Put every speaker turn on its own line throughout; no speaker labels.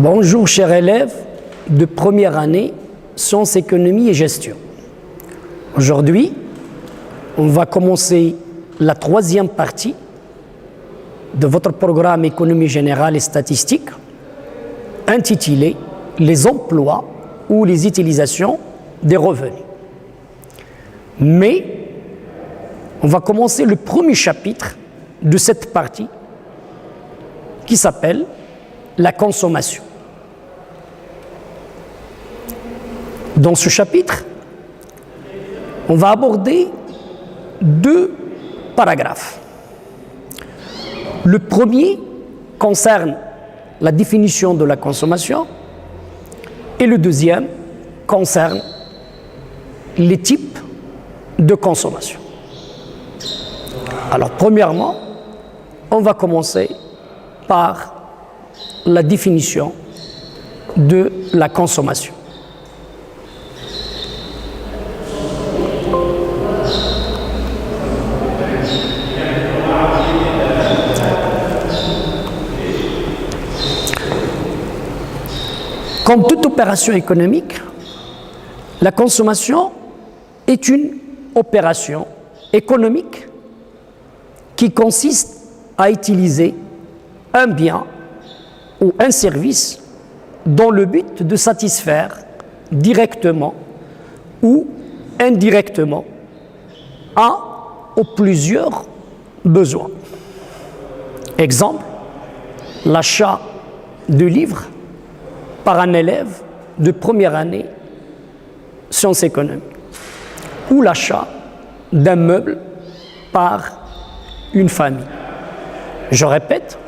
Bonjour chers élèves de première année, sciences, économie et gestion. Aujourd'hui, on va commencer la troisième partie de votre programme économie générale et statistique intitulé « Les emplois ou les utilisations des revenus ». Mais on va commencer le premier chapitre de cette partie qui s'appelle la consommation. Dans ce chapitre, on va aborder deux paragraphes. Le premier concerne la définition de la consommation et le deuxième concerne les types de consommation. Alors, premièrement, on va commencer par la définition de la consommation. Comme toute opération économique, la consommation est une opération économique qui consiste à utiliser un bien ou un service dans le but de satisfaire directement ou indirectement un ou plusieurs besoins. Exemple, l'achat de livres par un élève de première année sciences économiques ou l'achat d'un meuble par une famille. Je répète,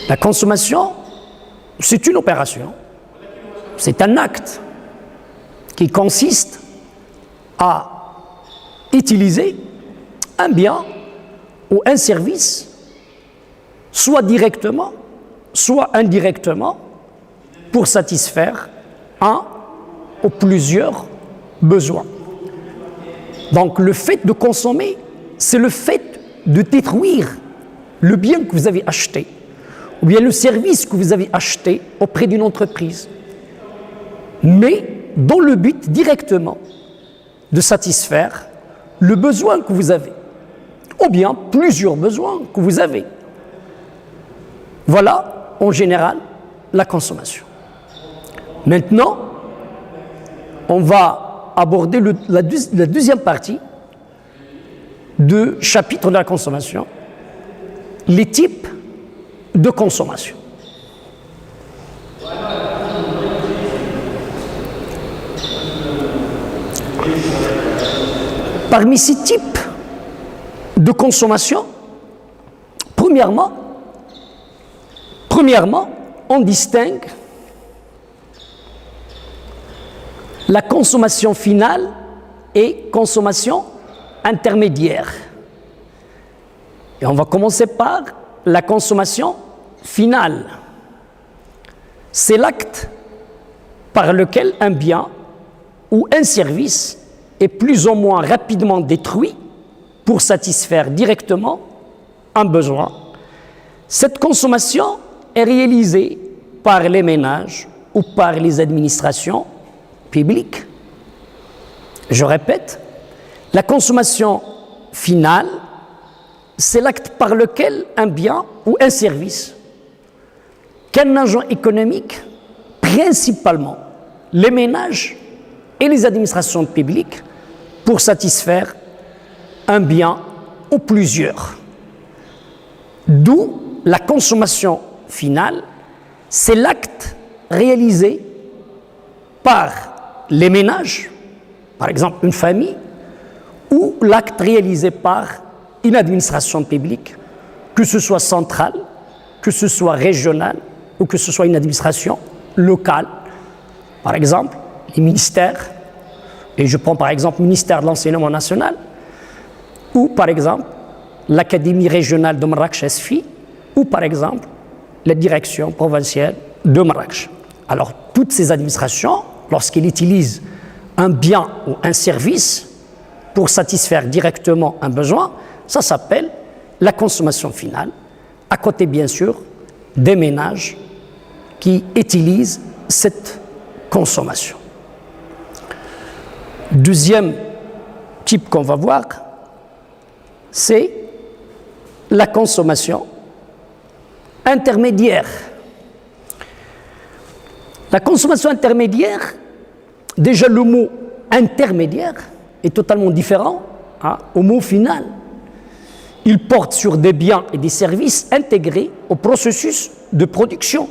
la consommation, c'est une opération, c'est un acte qui consiste à utiliser un bien ou un service, soit directement, soit indirectement, pour satisfaire un ou plusieurs besoins. Donc le fait de consommer, c'est le fait de détruire le bien que vous avez acheté, ou bien le service que vous avez acheté auprès d'une entreprise, mais dans le but directement de satisfaire le besoin que vous avez, ou bien plusieurs besoins que vous avez. Voilà, en général, la consommation. Maintenant, on va aborder la deuxième partie du chapitre de la consommation, les types de consommation. Parmi ces types de consommation, premièrement, on distingue la consommation finale et consommation intermédiaire. Et on va commencer par la consommation finale. C'est l'acte par lequel un bien ou un service est plus ou moins rapidement détruit pour satisfaire directement un besoin. Cette consommation est réalisée par les ménages ou par les administrations publiques. Je répète, la consommation finale, c'est l'acte par lequel un bien ou un service qu'un agent économique, principalement les ménages et les administrations publiques, pour satisfaire un bien ou plusieurs. D'où la consommation finale, c'est l'acte réalisé par les ménages, par exemple une famille, ou l'acte réalisé par une administration publique, que ce soit centrale, que ce soit régionale, ou que ce soit une administration locale. Par exemple, les ministères, et je prends par exemple le ministère de l'Enseignement national, ou par exemple l'Académie régionale de Marrakech-Esfi, ou par exemple la direction provinciale de Marrakech. Alors, toutes ces administrations, lorsqu'elles utilisent un bien ou un service pour satisfaire directement un besoin, ça s'appelle la consommation finale, à côté bien sûr des ménages qui utilisent cette consommation. Deuxième type qu'on va voir, c'est la consommation intermédiaire. La consommation intermédiaire, déjà le mot intermédiaire est totalement différent au mot final. Il porte sur des biens et des services intégrés au processus de production.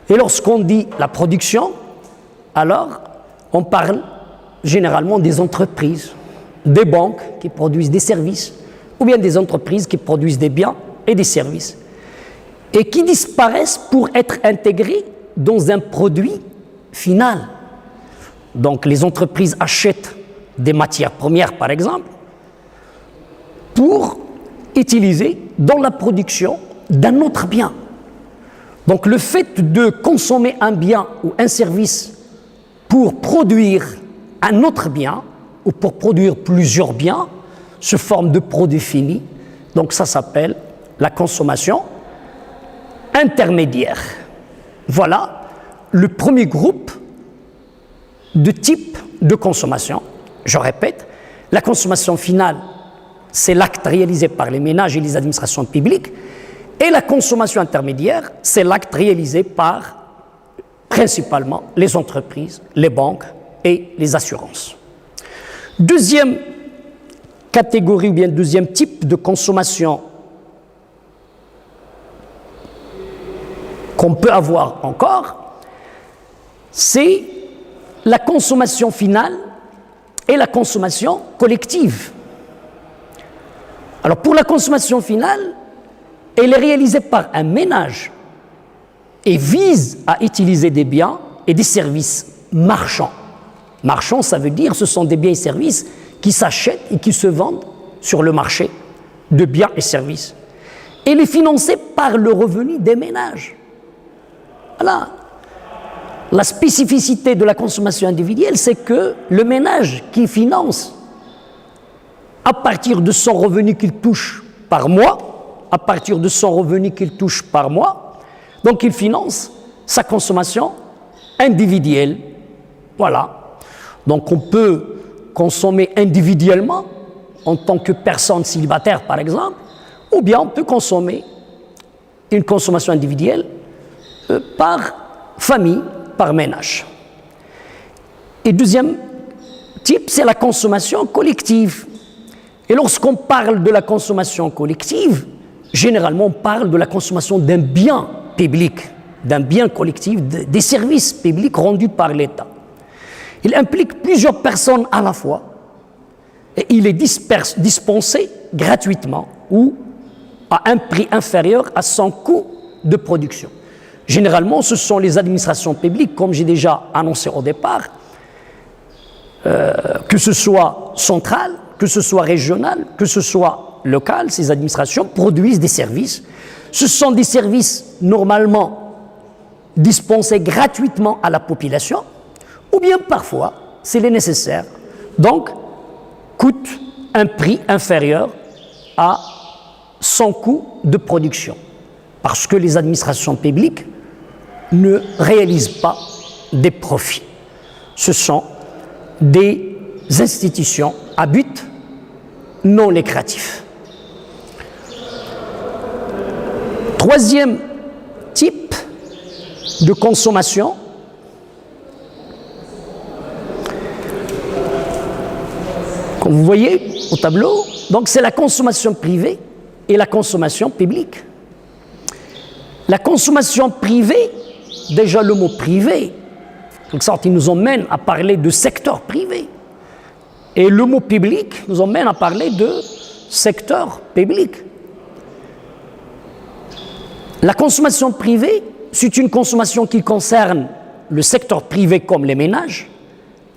Et lorsqu'on dit la production, alors on parle généralement des entreprises, des banques qui produisent des services, ou bien des entreprises qui produisent des biens et des services, et qui disparaissent pour être intégrés dans un produit final. Donc les entreprises achètent des matières premières, par exemple, pour utiliser dans la production d'un autre bien. Donc le fait de consommer un bien ou un service pour produire un autre bien ou pour produire plusieurs biens sous forme de produits finis, donc ça s'appelle la consommation intermédiaire. Voilà le premier groupe de types de consommation. Je répète, la consommation finale, c'est l'acte réalisé par les ménages et les administrations publiques, et la consommation intermédiaire, c'est l'acte réalisé par principalement les entreprises, les banques et les assurances. Deuxième catégorie ou bien deuxième type de consommation qu'on peut avoir encore, c'est la consommation finale et la consommation collective. Alors pour la consommation finale, elle est réalisée par un ménage et vise à utiliser des biens et des services marchands. Marchands, ça veut dire ce sont des biens et services qui s'achètent et qui se vendent sur le marché de biens et services. Elle est financée par le revenu des ménages. Voilà. La spécificité de la consommation individuelle, c'est que le ménage qui finance à partir de son revenu qu'il touche par mois, donc il finance sa consommation individuelle. Voilà. Donc on peut consommer individuellement en tant que personne célibataire, par exemple, ou bien on peut consommer une consommation individuelle par famille, par ménage. Et deuxième type, c'est la consommation collective. Et lorsqu'on parle de la consommation collective, généralement on parle de la consommation d'un bien public, d'un bien collectif, des services publics rendus par l'État. Il implique plusieurs personnes à la fois et il est dispensé gratuitement ou à un prix inférieur à son coût de production. Généralement, ce sont les administrations publiques, comme j'ai déjà annoncé au départ, que ce soit centrale, que ce soit régional, que ce soit local, ces administrations produisent des services. Ce sont des services normalement dispensés gratuitement à la population, ou bien parfois, s'il est nécessaire, donc coûtent un prix inférieur à son coût de production. Parce que les administrations publiques ne réalisent pas des profits. Ce sont des institutions à but non lucratif. Troisième type de consommation, comme vous voyez au tableau, donc c'est la consommation privée et la consommation publique. La consommation privée, déjà le mot privé, en quelque sorte, il nous emmène à parler de secteur privé. Et le mot public nous emmène à parler de secteur public. La consommation privée, c'est une consommation qui concerne le secteur privé comme les ménages,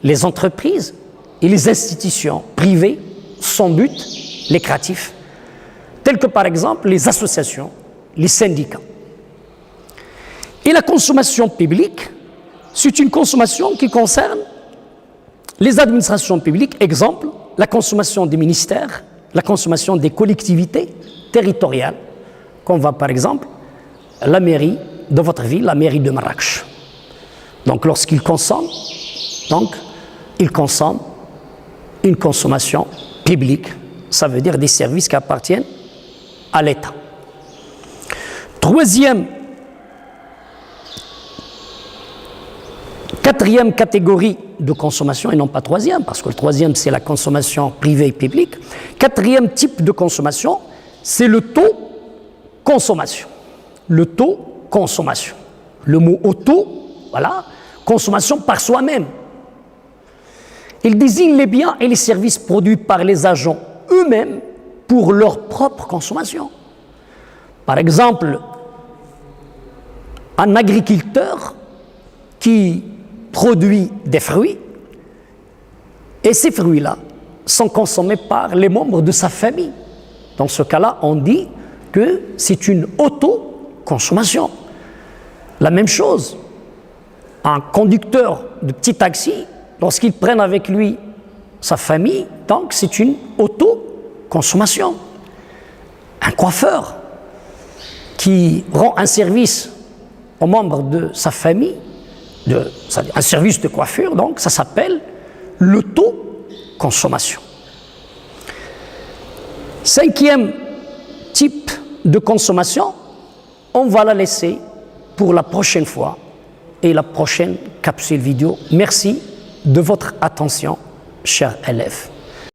les entreprises et les institutions privées sans but lucratif, telles que par exemple les associations, les syndicats. Et la consommation publique, c'est une consommation qui concerne les administrations publiques, exemple, la consommation des ministères, la consommation des collectivités territoriales, comme va par exemple la mairie de votre ville, la mairie de Marrakech. Donc lorsqu'il consomme, il consomme une consommation publique, ça veut dire des services qui appartiennent à l'État. Quatrième catégorie de consommation, et non pas troisième, parce que le troisième c'est la consommation privée et publique. Quatrième type de consommation, c'est le taux consommation. Le taux consommation. Le mot auto, voilà, consommation par soi-même. Il désigne les biens et les services produits par les agents eux-mêmes pour leur propre consommation. Par exemple, un agriculteur qui produit des fruits et ces fruits-là sont consommés par les membres de sa famille. Dans ce cas-là, on dit que c'est une autoconsommation. La même chose, un conducteur de petit taxi, lorsqu'il prenne avec lui sa famille, donc c'est une autoconsommation. Un coiffeur qui rend un service aux membres de sa famille, un service de coiffure, donc ça s'appelle l'autoconsommation. Cinquième type de consommation, on va la laisser pour la prochaine fois et la prochaine capsule vidéo. Merci de votre attention, chers élèves.